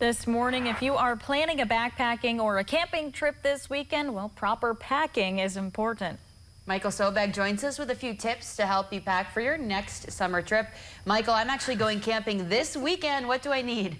This morning, if you are planning a backpacking or a camping trip this weekend, well, proper packing is important. Michael Sobeck joins us with a few tips to help you pack for your next summer trip. Michael, I'm actually going camping this weekend. What do I need?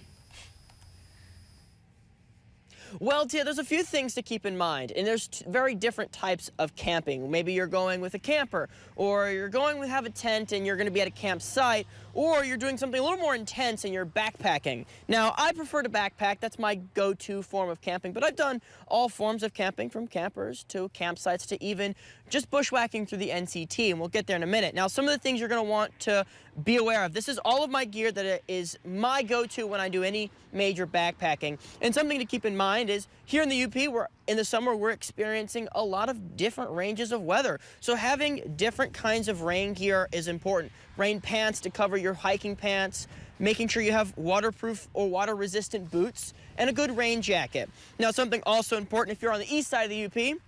Well, Tia, there's a few things to keep in mind, and there's very different types of camping. Maybe you're going with a camper, or you're going to have a tent and you're going to be at a campsite, or you're doing something a little more intense and you're backpacking. Now, I prefer to backpack. That's my go-to form of camping, but I've done all forms of camping, from campers to campsites to even just bushwhacking through the NCT, and we'll get there in a minute. Now, some of the things you're going to want to be aware of. This is all of my gear that is my go-to when I do any major backpacking. And something to keep in mind is here in the UP, in the summer, we're experiencing a lot of different ranges of weather. So having different kinds of rain gear is important. Rain pants to cover your hiking pants, making sure you have waterproof or water-resistant boots, and a good rain jacket. Now, something also important if you're on the east side of the UP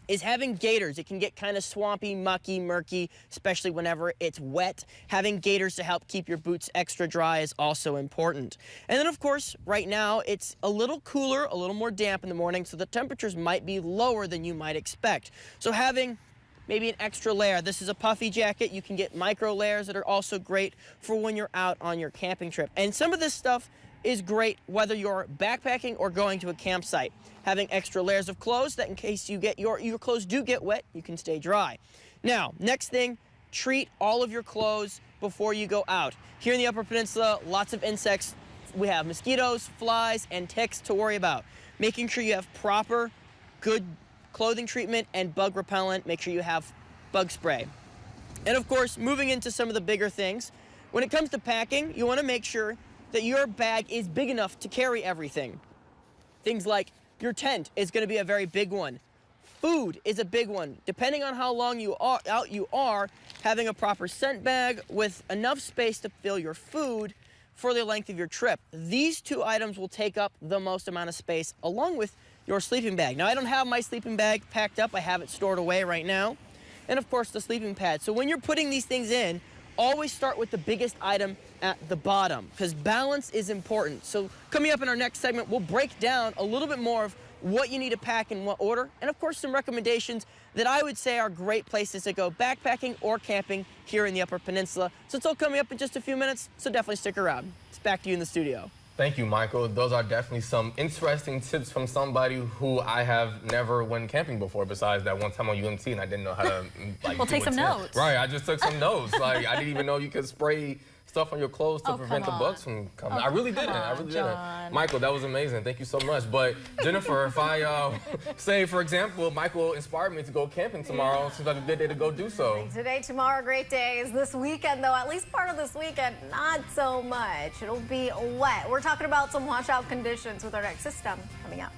is having gaiters. It can get kind of swampy, mucky, murky, especially whenever it's wet. Having gaiters to help keep your boots extra dry is also important. And then, of course, right now, it's a little cooler, a little more damp in the morning, so the temperatures might be lower than you might expect. So having maybe an extra layer. This is a puffy jacket. You can get micro layers that are also great for when you're out on your camping trip. And some of this stuff is great whether you're backpacking or going to a campsite. Having extra layers of clothes that in case you get your clothes do get wet, you can stay dry. Now, next thing, treat all of your clothes before you go out. Here in the Upper Peninsula, lots of insects. We have mosquitoes, flies, and ticks to worry about. Making sure you have proper, good clothing treatment and bug repellent. Make sure you have bug spray. And of course, moving into some of the bigger things, when it comes to packing, you want to make sure that your bag is big enough to carry everything. Things like your tent is going to be a very big one. Food is a big one. Depending on how long you are, having a proper scent bag with enough space to fill your food for the length of your trip. These two items will take up the most amount of space along with your sleeping bag. Now, I don't have my sleeping bag packed up. I have it stored away right now. And of course, the sleeping pad. So when you're putting these things in, always start with the biggest item at the bottom, because balance is important. So coming up in our next segment, we'll break down a little bit more of what you need to pack in what order, and of course some recommendations that I would say are great places to go backpacking or camping here in the Upper Peninsula. So it's all coming up in just a few minutes, so definitely stick around. It's back to you in the studio. Thank you, Michael. Those are definitely some interesting tips from somebody who I have never went camping before, besides that one time on UMT, and I didn't know how to Well, take some notes. Right, I just took some notes. Like, I didn't even know you could spray stuff on your clothes to prevent the bugs from coming. I really didn't. Michael, that was amazing. Thank you so much. But Jennifer, if I say, for example, Michael inspired me to go camping tomorrow, seems like a good day to go do so. Today, tomorrow, great days. This weekend, though, at least part of this weekend, not so much. It'll be wet. We're talking about some washout conditions with our next system coming up.